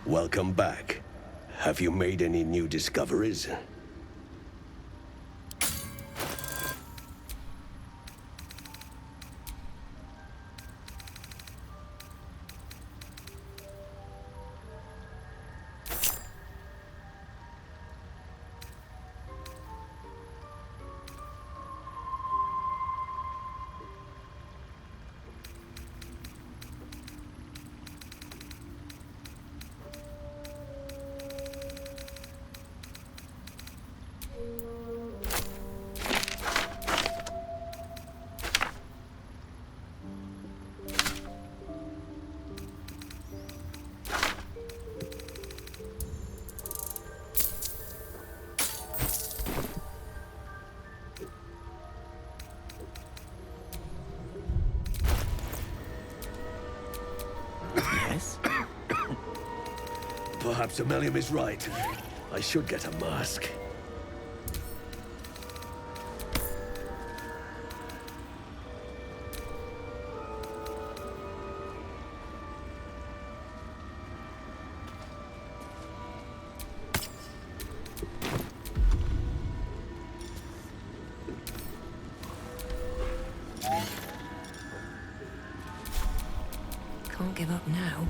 Welcome back. Have you made any new discoveries? Perhaps Ammelium is right. I should get a mask. Can't give up now.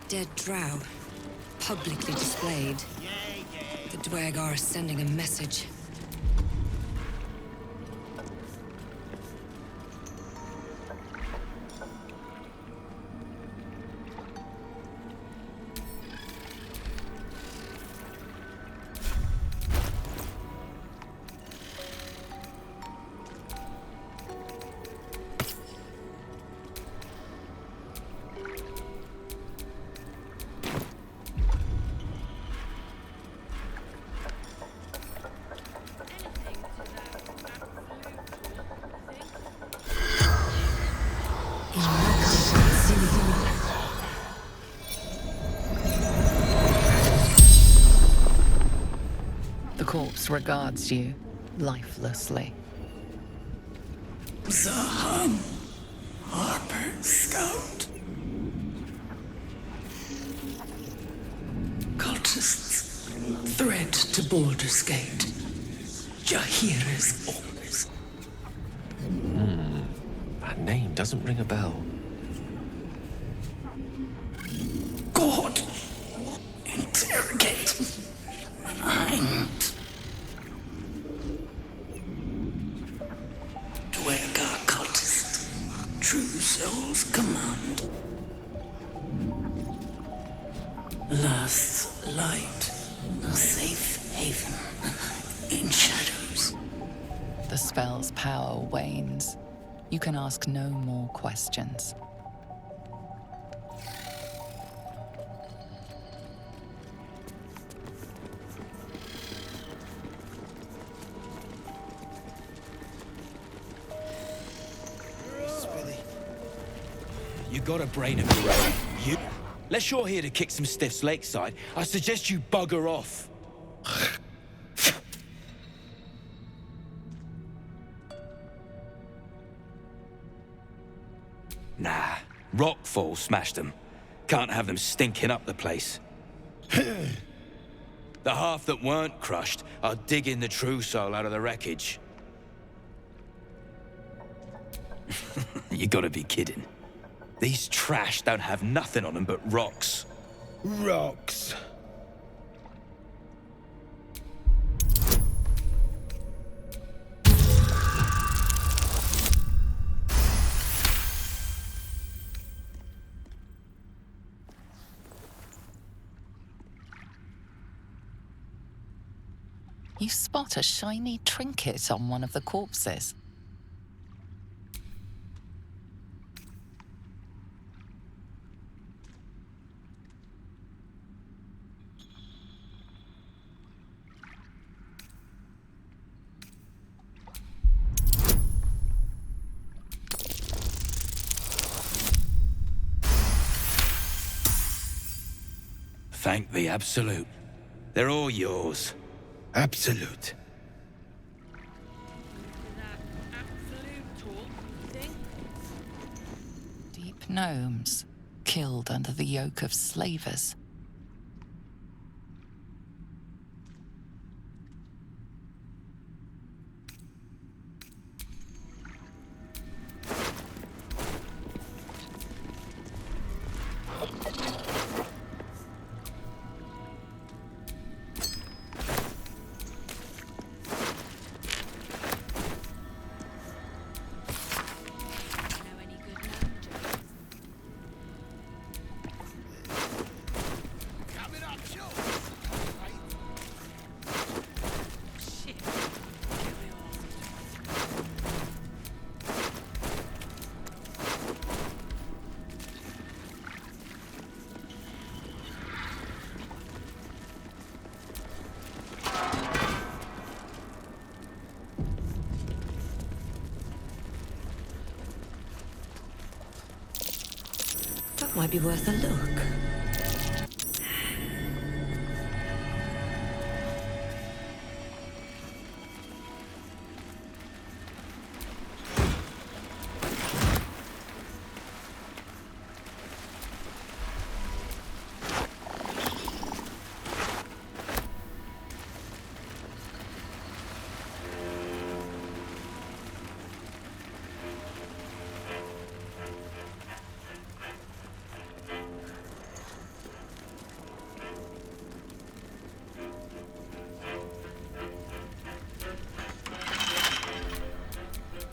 Dead drow, publicly displayed. The Dwerg are sending a message. The corpse regards you lifelessly. Zahan, Harper Scout. Cultists, threat to Baldur's Gate. Jahira's orders. That name doesn't ring a bell. God, interrogate. Find. Dwergar cultist, true soul's command. Last light, a safe haven in shadows. The spell's power wanes. You can ask no more questions. You got a brain of your own. You. Unless you're here to kick some stiffs lakeside, I suggest you bugger off. Nah, rockfall smashed them. Can't have them stinking up the place. The half that weren't crushed are digging the true soul out of the wreckage. You gotta be kidding. These trash don't have nothing on them but rocks. Rocks. You spot a shiny trinket on one of the corpses. Thank the Absolute. They're all yours. Absolute. Deep gnomes, killed under the yoke of slavers. That might be worth a look.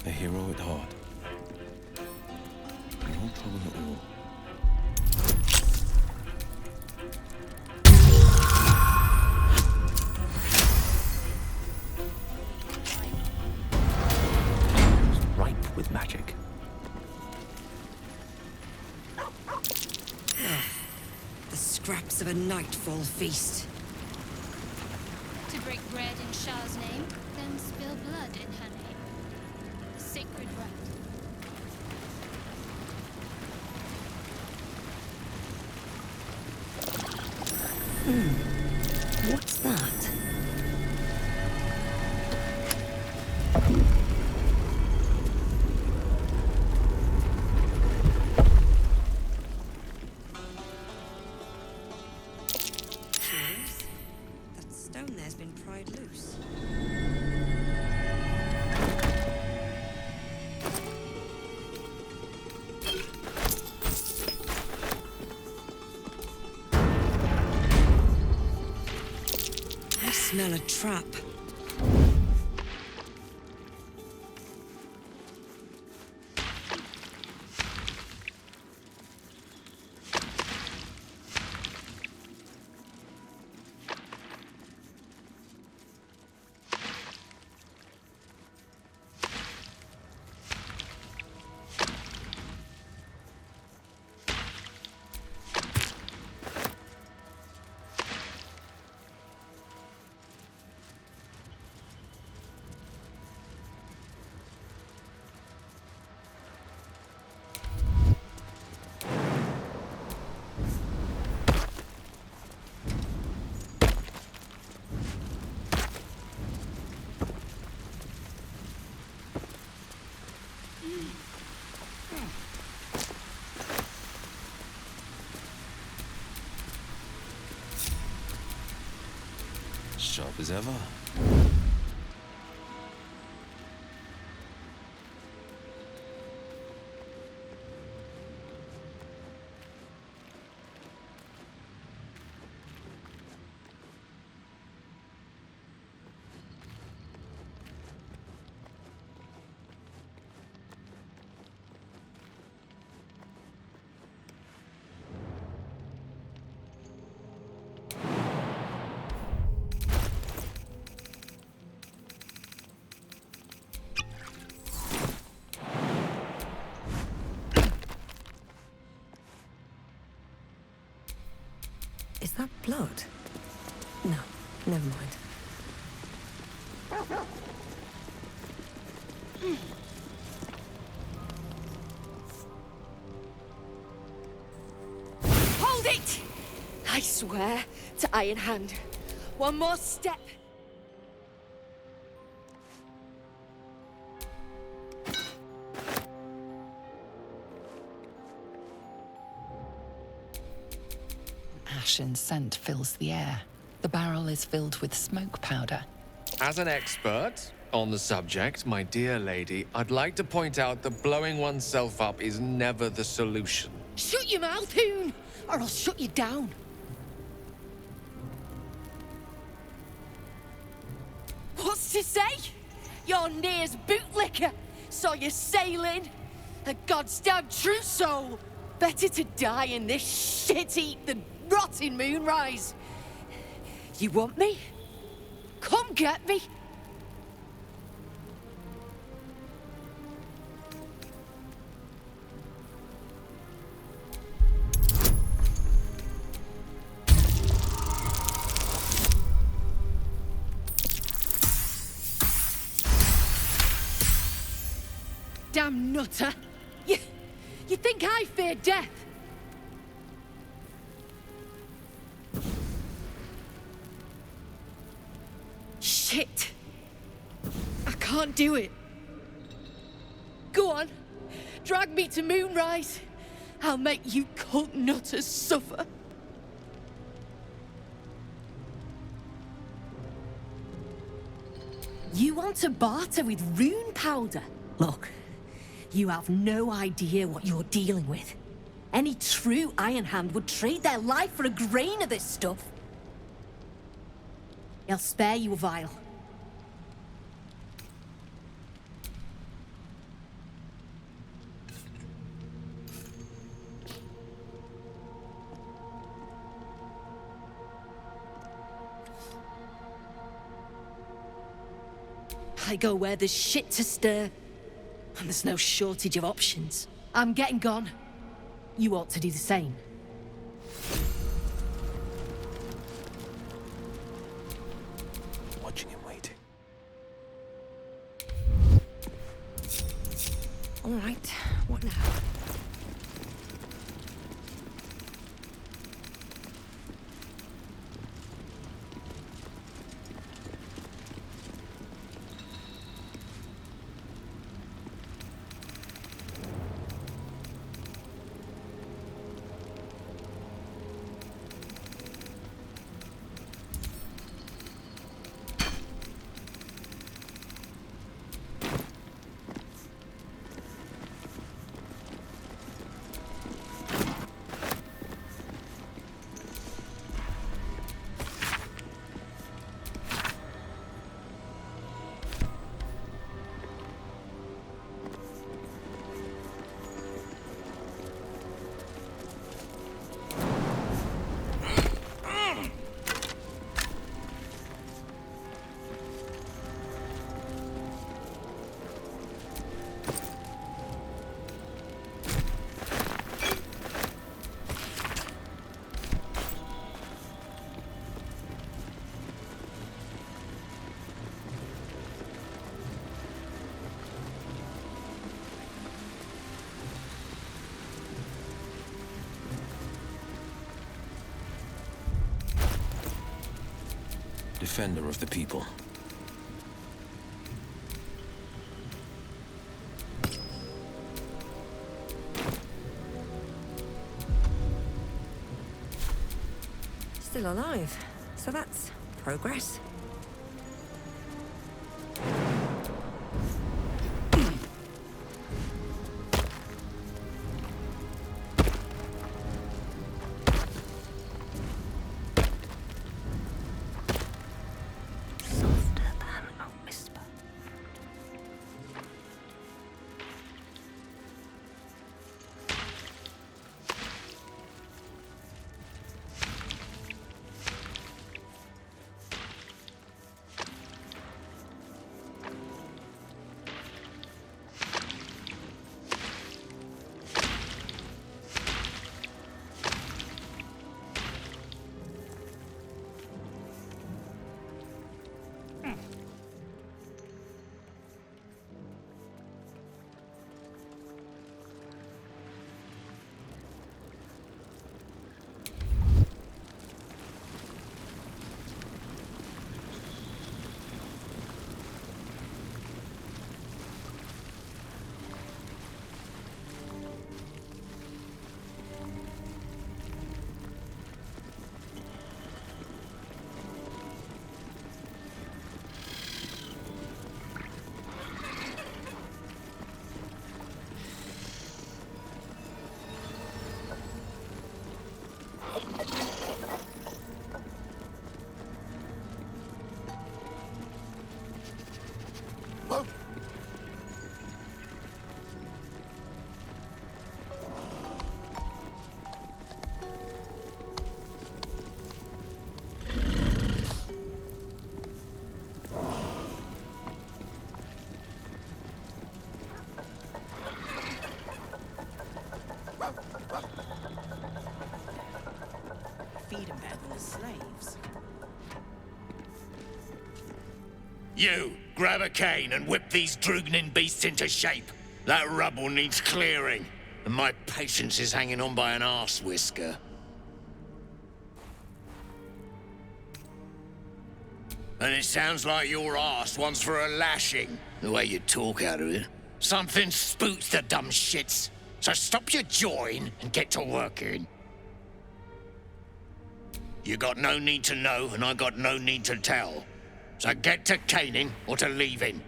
A hero at heart. No trouble at all. It's ripe with magic. The scraps of a nightfall feast. To break bread in Shah's name, then spill blood in her name. Sacred right. What's that? Cheers. That stone there's been pried loose. I smell a trap. Sharp as ever. Is that blood? No, never mind. Hold it! I swear to Iron Hand, one more step. Ashen scent fills the air. The barrel is filled with smoke powder. As an expert on the subject, my dear lady, I'd like to point out that blowing oneself up is never the solution. Shut your mouth, Hoon, or I'll shut you down. What's to say? Your near's bootlicker saw you sailing. A goddamn true soul. Better to die in this shit heap than rot in Moonrise. You want me? Come get me. Damn nutter. You think I fear death? Shit. I can't do it. Go on. Drag me to Moonrise. I'll make you cult nutters suffer. You want to barter with rune powder? Look, you have no idea what you're dealing with. Any true Iron Hand would trade their life for a grain of this stuff. I'll spare you a vial. I go where there's shit to stir, and there's no shortage of options. I'm getting gone. You ought to do the same. Watching and waiting. All right, what now? Defender of the people. Still alive. So that's progress. paid him better than the slaves. You, grab a cane and whip these droognin beasts into shape. That rubble needs clearing, and my patience is hanging on by an arse whisker. And it sounds like your arse wants for a lashing, the way you talk out of it. Something spooks the dumb shits, so stop your jawing and get to working. You got no need to know, and I got no need to tell. So get to caning or to leaving.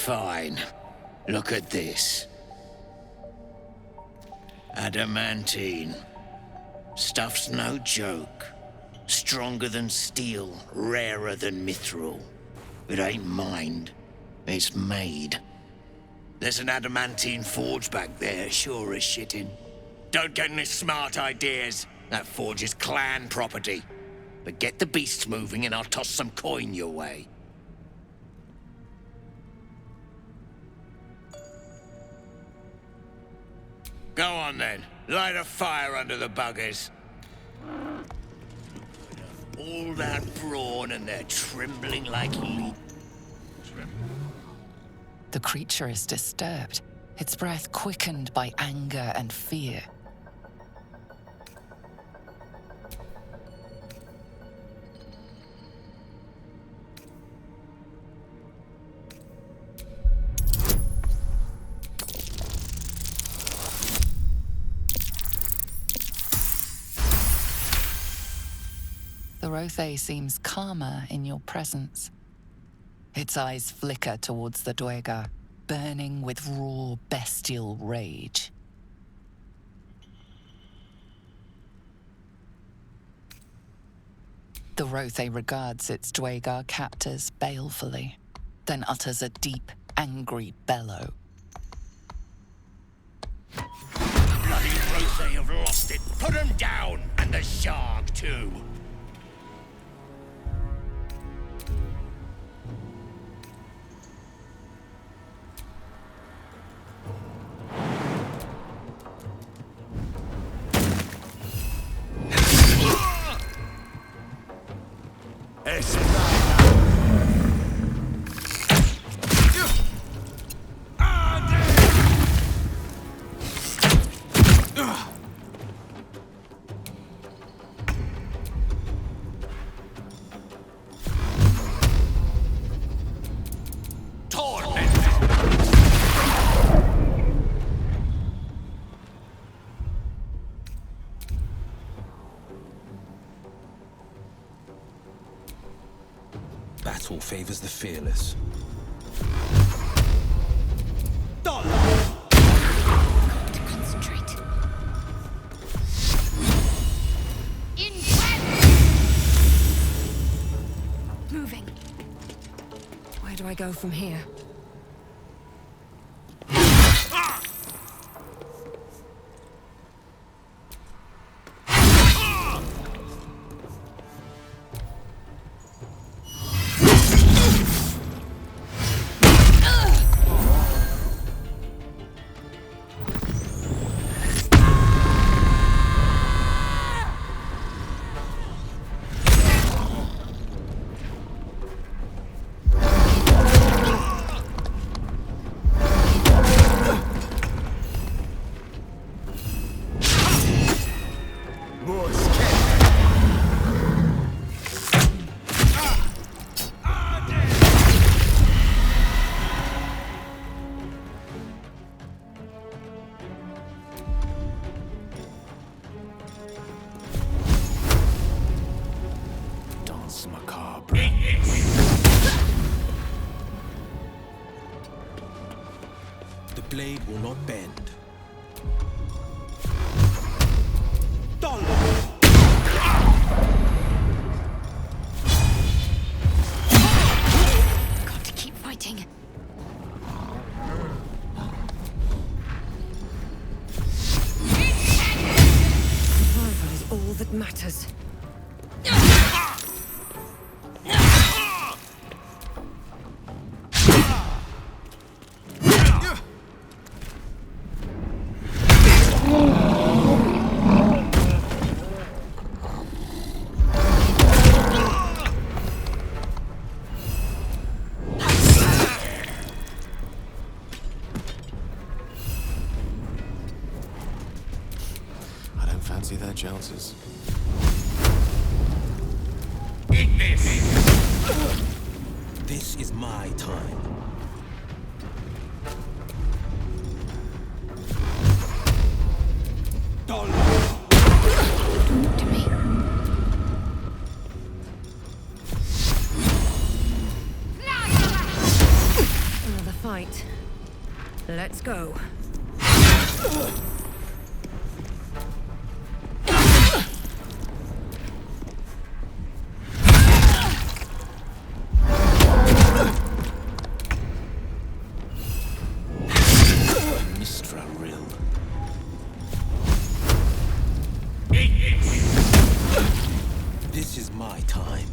Fine. Look at this. Adamantine. Stuff's no joke. Stronger than steel, rarer than mithril. It ain't mined. It's made. There's an adamantine forge back there, sure as shitting. Don't get any smart ideas. That forge is clan property. But get the beasts moving and I'll toss some coin your way. Go on then. Light a fire under the buggers. All that brawn and they're trembling like leaves. The creature is disturbed, its breath quickened by anger and fear. The Rothe seems calmer in your presence. Its eyes flicker towards the Dwegar, burning with raw, bestial rage. The Rothe regards its Dwegar captors balefully, then utters a deep, angry bellow. Bloody Rothe have lost it. Put them down, and the shark too. Battle favors the fearless. Concentrate. Moving. Where do I go from here? The blade will not bend. Got to keep fighting. matters. I don't fancy their chances. This is my time. To me. Another fight. Let's go. Mistra Rill. This is my time.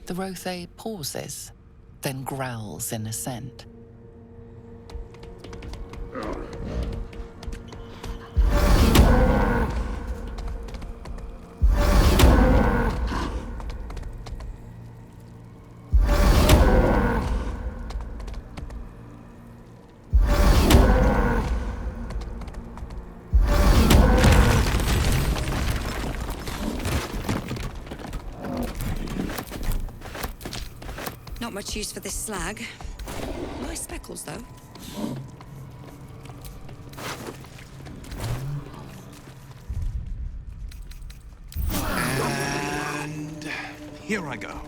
The Rothe pauses, then growls in assent. Not much use for this slag. Nice speckles, though. And here I go.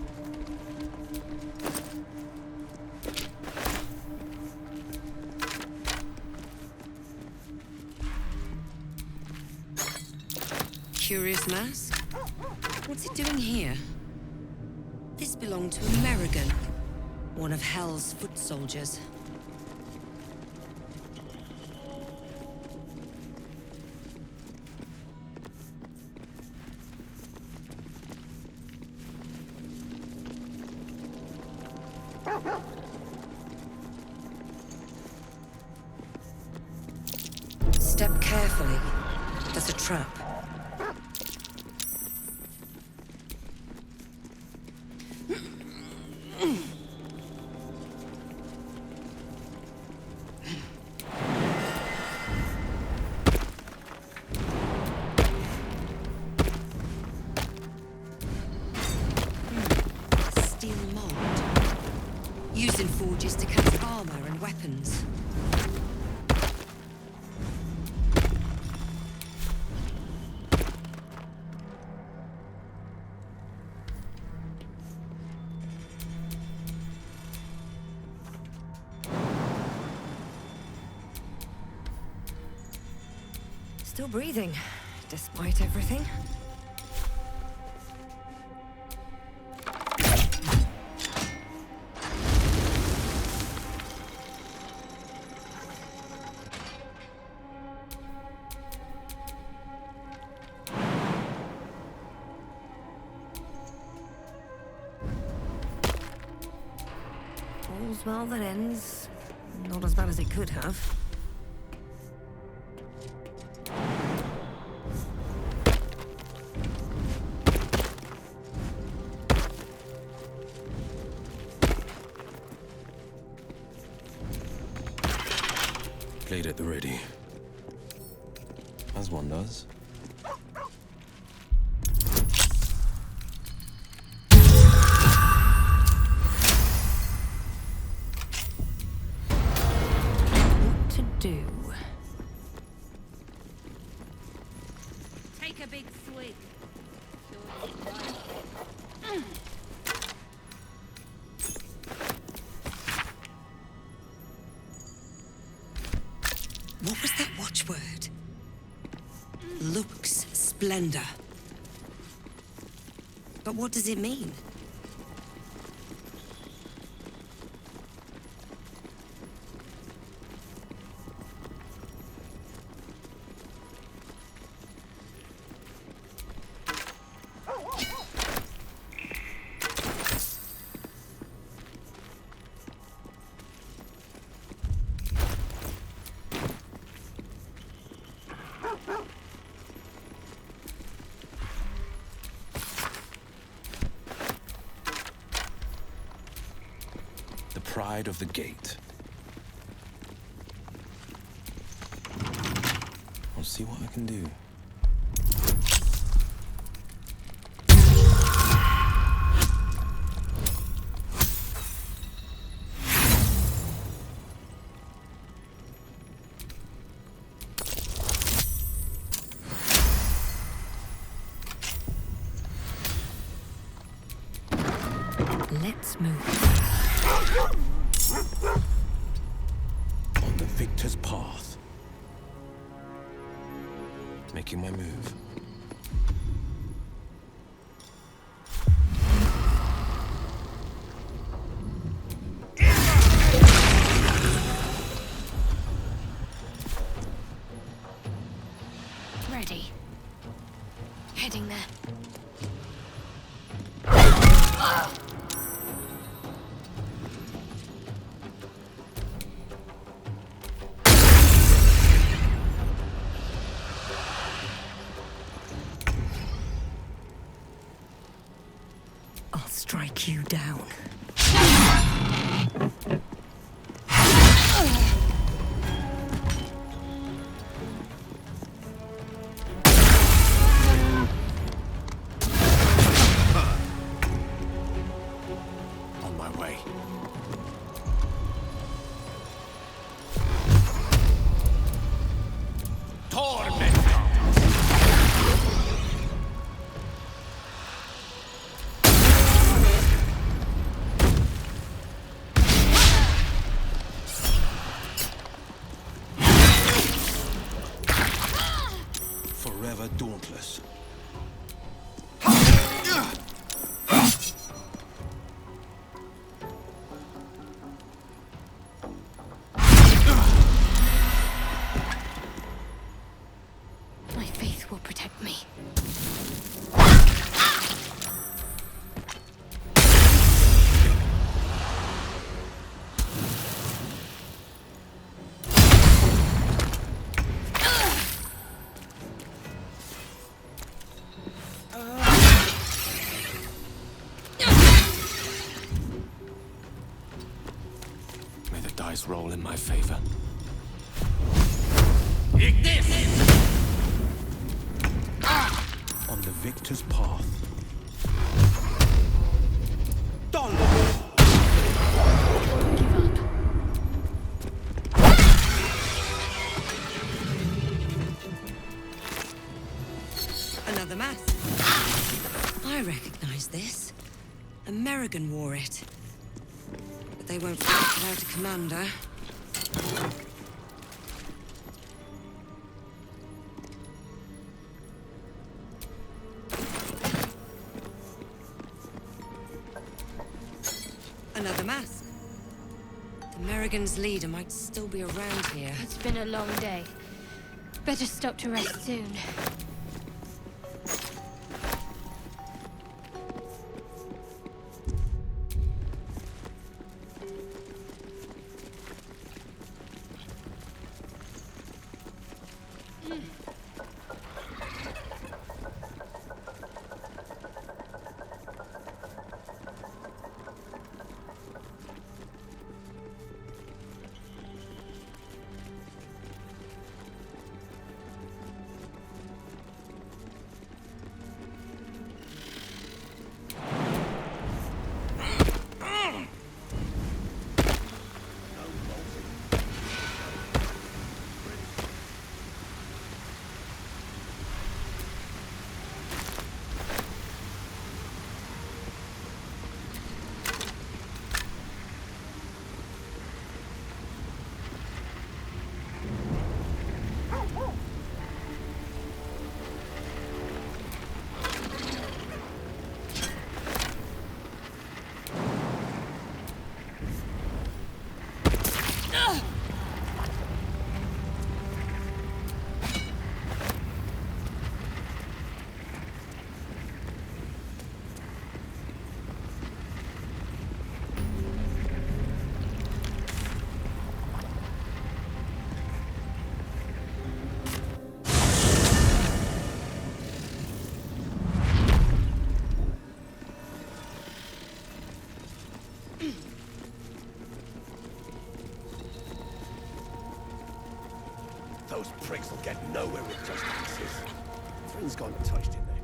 Curious mask. What's it doing here? This belonged to Amerigan, one of Hell's foot soldiers. Step carefully. There's a trap. Steel mold. Used in forges to cast armor and weapons. Still breathing, despite everything. All's well that ends. Not as bad as it could have. Blade at the ready. As one does. What to do? Take a big swig. What was that watchword? Lux Splendor. But what does it mean? Pride of the gate. I'll see what I can do. Let's move. On the victor's path. Making my move. Ready. Heading there. I'll strike you down. On my way. Forever dauntless. My faith will protect me. May the dice roll in my favor. On the victor's path. Another mask. I recognize this. American wore it. But they won't fight without a commander. Another mask. The American's leader might still be around here. It's been a long day. Better stop to rest soon. Those pricks will get nowhere with just pieces. Things gone touched in there.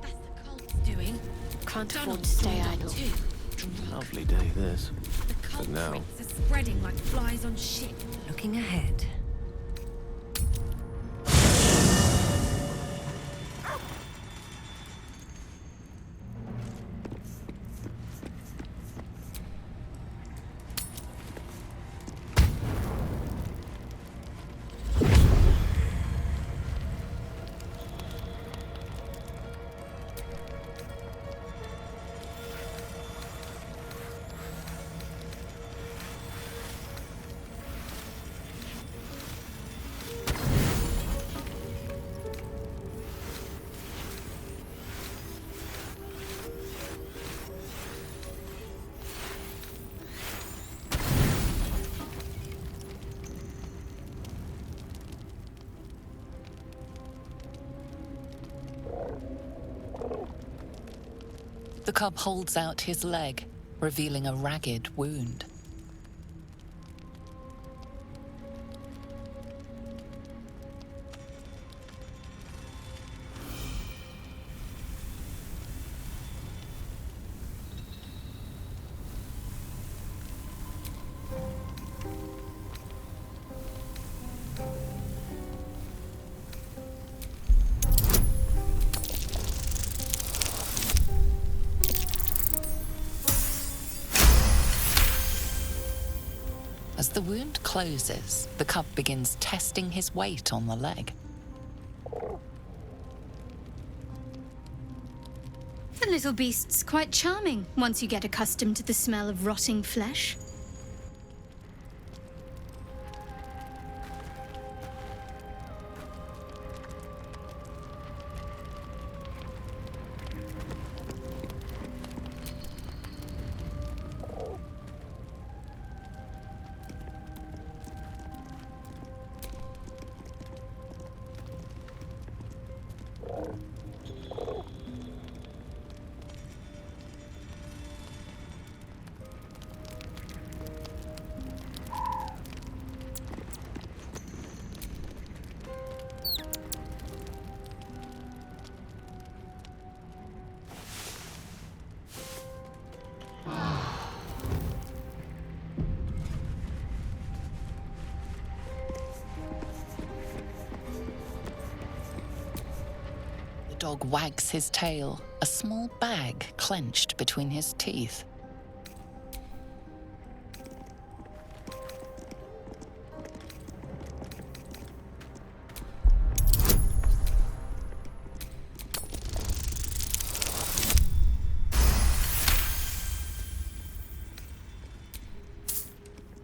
That's the cult's doing. Can't afford Donald's to stay doing that idle. too. Lovely day, this. The cult now- pricks are spreading like flies on shit. Looking ahead. The cub holds out his leg, revealing a ragged wound. As the wound closes, the cub begins testing his weight on the leg. The little beast's quite charming once you get accustomed to the smell of rotting flesh. The dog wags his tail, a small bag clenched between his teeth.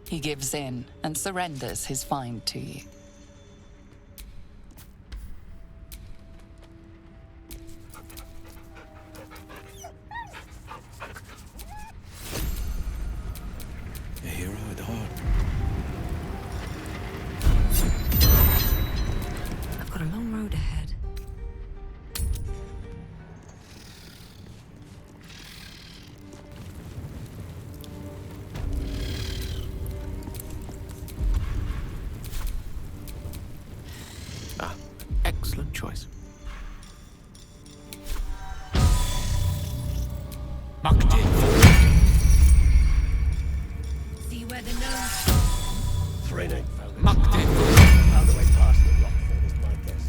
He gives in and surrenders his find to you. A hero at heart. I've got a long road ahead. Ah, excellent choice. See where the nose Three named found a way past the rockfall is my guess.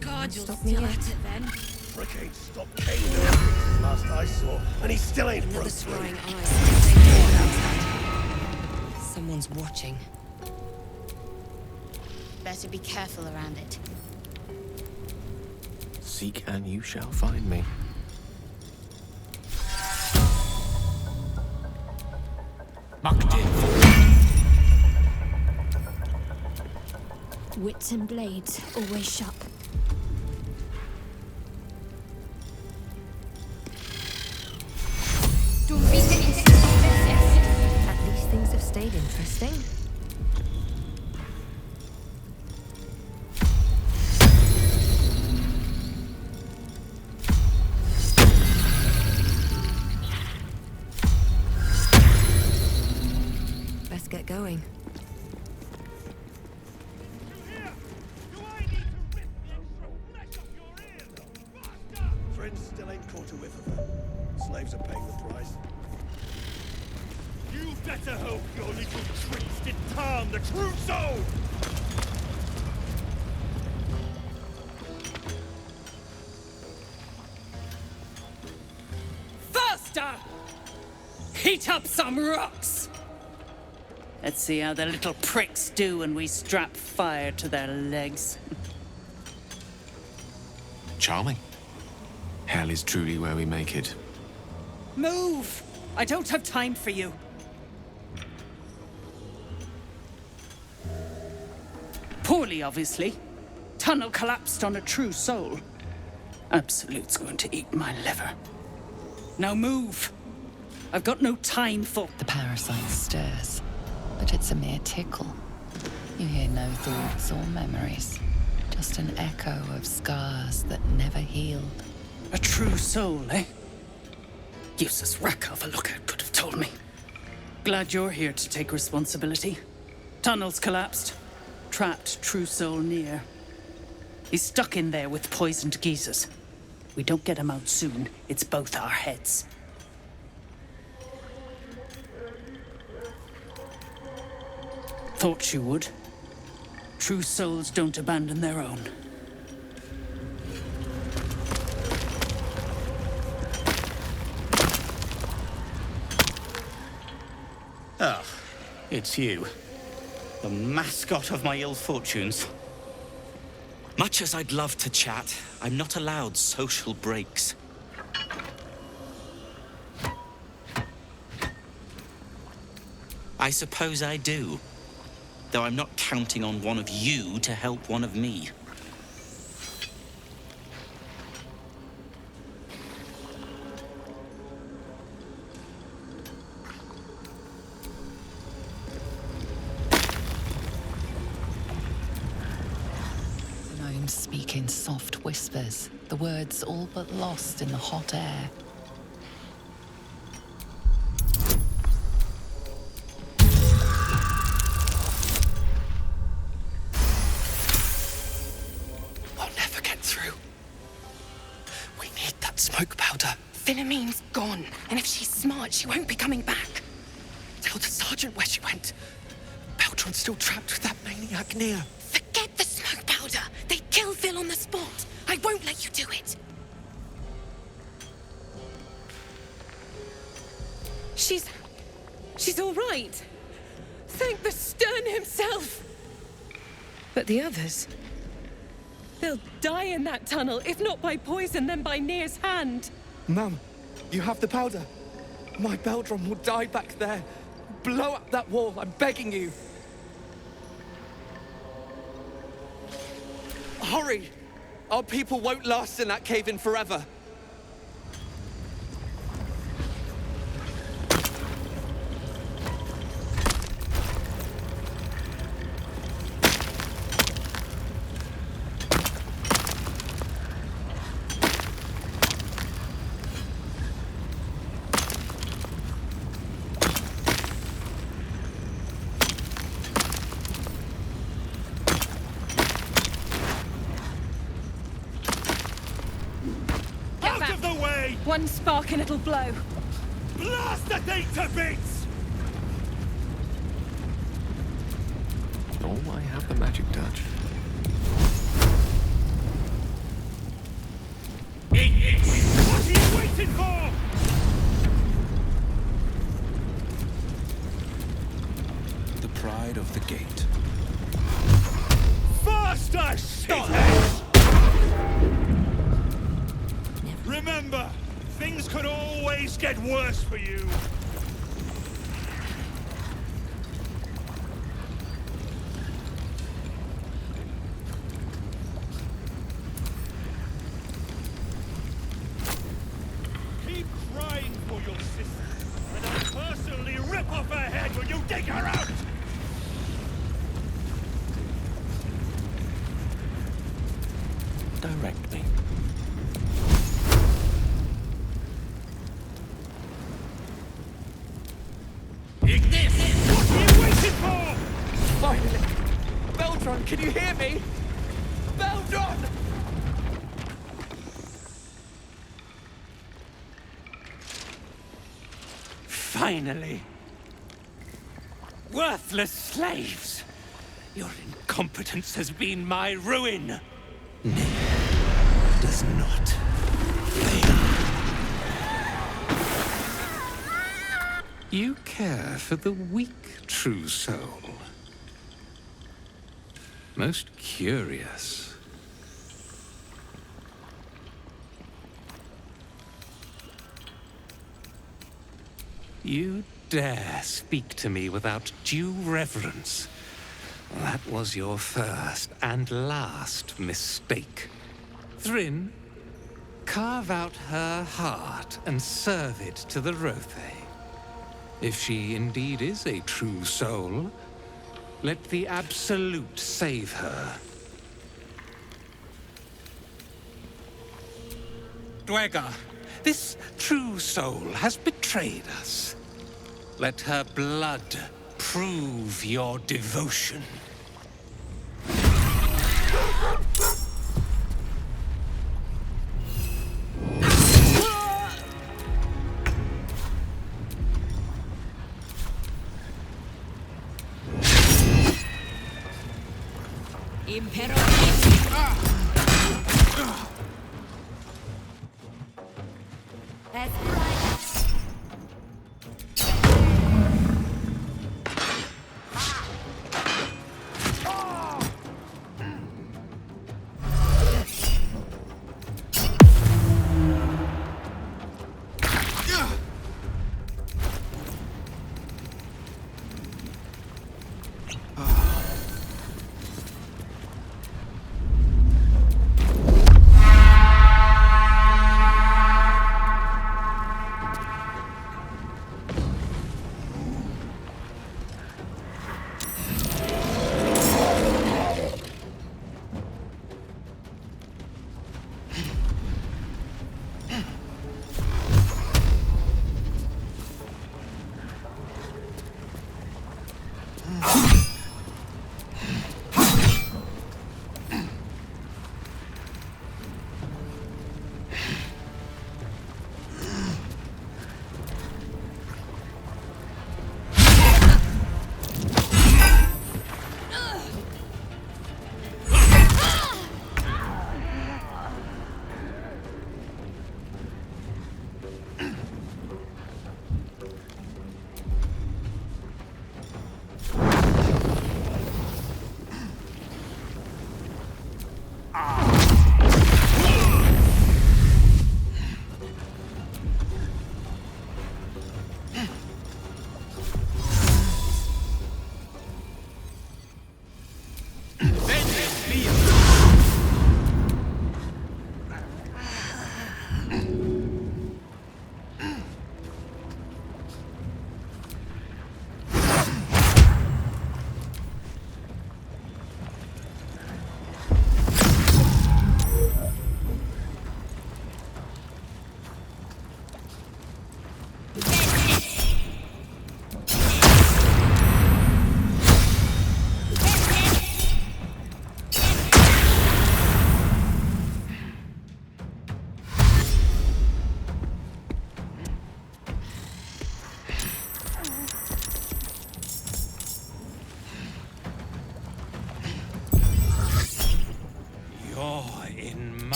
guard. You'll still at it then. Frick ain't stopped caning the since last I saw, and he still ain't Another broke through. scrying eye. Someone's watching. Better be careful around it. Seek and you shall find me. Wits and blades always sharp. At least things have stayed interesting. Best get going. with her. Slaves are paying the price. You better hope your little tricks didn't harm the true soul! Faster! Heat up some rocks! Let's see how the little pricks do when we strap fire to their legs. Charming. Hell is truly where we make it. Move! I don't have time for you. Poorly, obviously. Tunnel collapsed on a true soul. Absolute's going to eat my liver. Now move! I've got no time for... The parasite stirs, but it's a mere tickle. You hear no thoughts or memories, just an echo of scars that never healed. A true soul, eh? Useless wreck of a lookout could have told me. Glad you're here to take responsibility. Tunnel's collapsed. Trapped true soul near. He's stuck in there with poisoned geezers. We don't get him out soon, it's both our heads. Thought you would. True souls don't abandon their own. Ah, it's you. The mascot of my ill fortunes. Much as I'd love to chat, I'm not allowed social breaks. I suppose I do. Though I'm not counting on one of you to help one of me. Gnomes speak in soft whispers, the words all but lost in the hot air. Smoke powder. Philommene's gone, and if she's smart, she won't be coming back. Tell the sergeant where she went. Baltron's still trapped with that maniac near. Forget the smoke powder. They'd kill Phil on the spot. I won't let you do it. She's all right. Thank the Stern himself. But the others... they'll die in that tunnel, if not by poison, then by Nir's hand. Mum, you have the powder. My Beldron will die back there. Blow up that wall, I'm begging you. Hurry! Our people won't last in that cave-in forever. One spark and it'll blow. Blast the thing to bits! Oh, I have the magic touch. What are you waiting for? The pride of the gate. Faster, shitheads! Remember, things could always get worse for you. Keep crying for your sister, and I'll personally rip off her head when you dig her out! Direct me. What are you waiting for? Finally! Beldron, can you hear me? Beldron! Finally! Worthless slaves! Your incompetence has been my ruin! Does not fail. You care for the weak, true soul. Most curious. You dare speak to me without due reverence. That was your first and last mistake. Thrin, carve out her heart and serve it to the Rothe. If she indeed is a true soul, let the Absolute save her. Dwega, this true soul has betrayed us. Let her blood prove your devotion.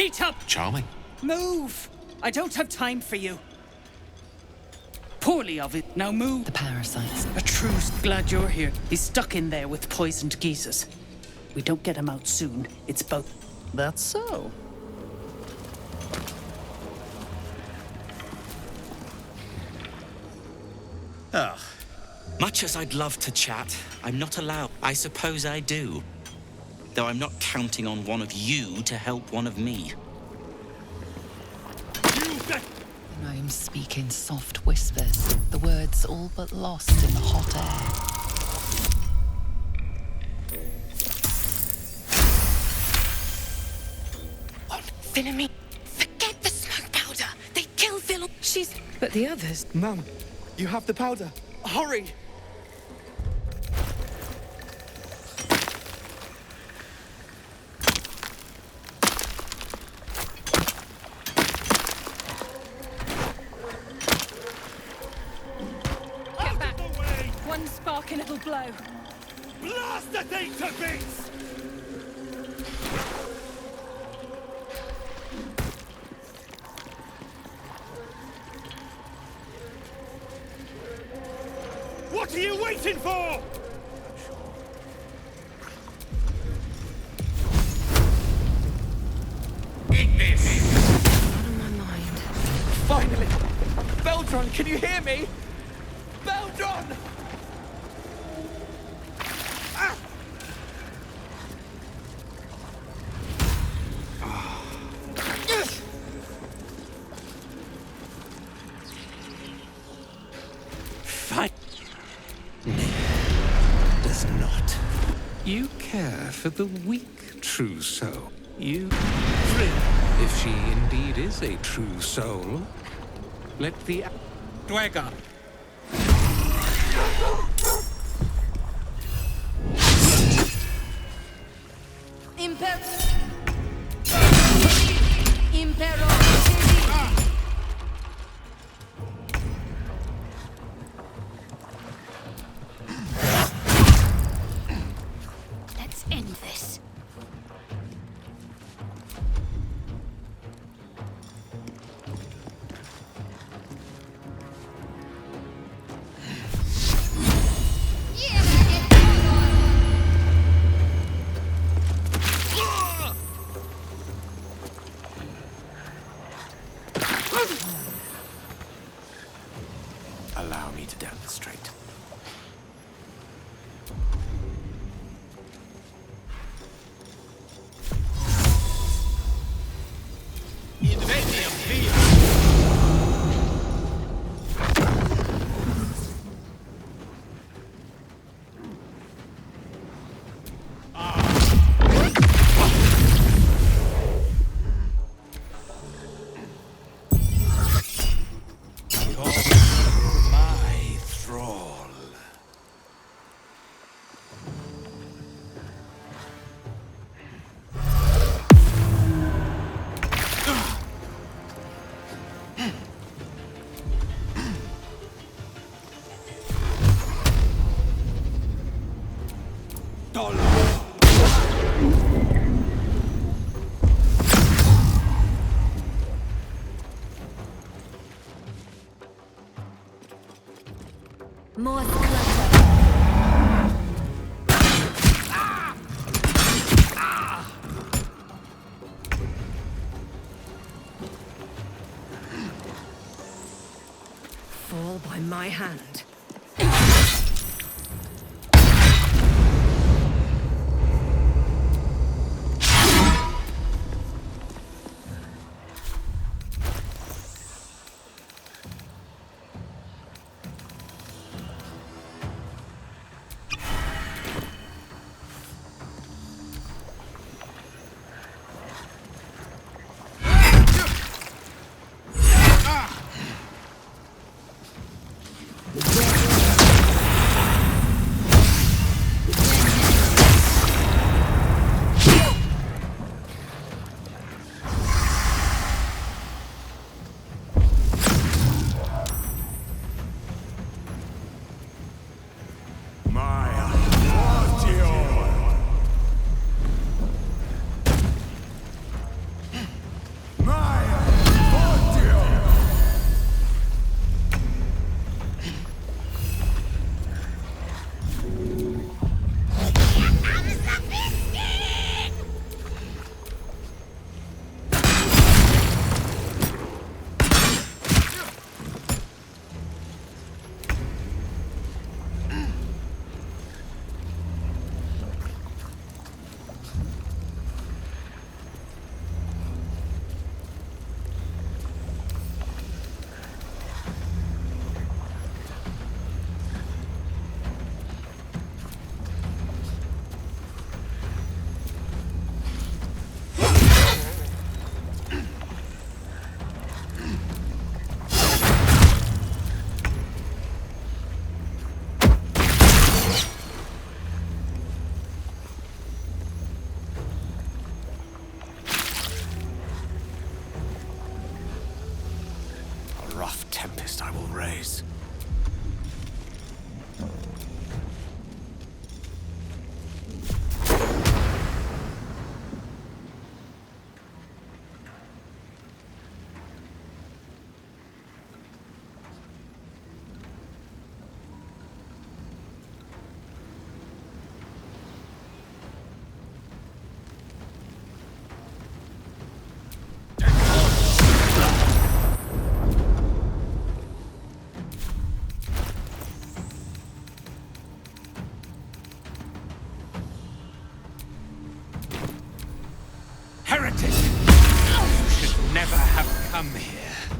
Meet up! Charming. Move! I don't have time for you. Poorly of it. Now move. The parasites. A truce. Glad you're here. He's stuck in there with poisoned geezers. We don't get him out soon. It's both. That's so. Ugh. Much as I'd love to chat, I'm not allowed. I suppose I do. Though I'm not counting on one of you to help one of me. The gnomes speak in soft whispers, the words all but lost in the hot air. What? Philomene, forget the smoke powder. They killed Phil. She's... But the others... Mum, you have the powder. Hurry! Get back. One spark and it'll blow. Blast the thing to bits! What are you waiting for? Eat this! Out of my mind. Finally! Beldron, can you hear me? Beldron! Ah! Fine. Does not. You care for the weak true soul. You thrill if she indeed is a true soul. Let the Dwagger. Let's end this. Allow me to demonstrate. My thrall. More clutter. Fall by my hand. Yeah. heretic! You should never have come here.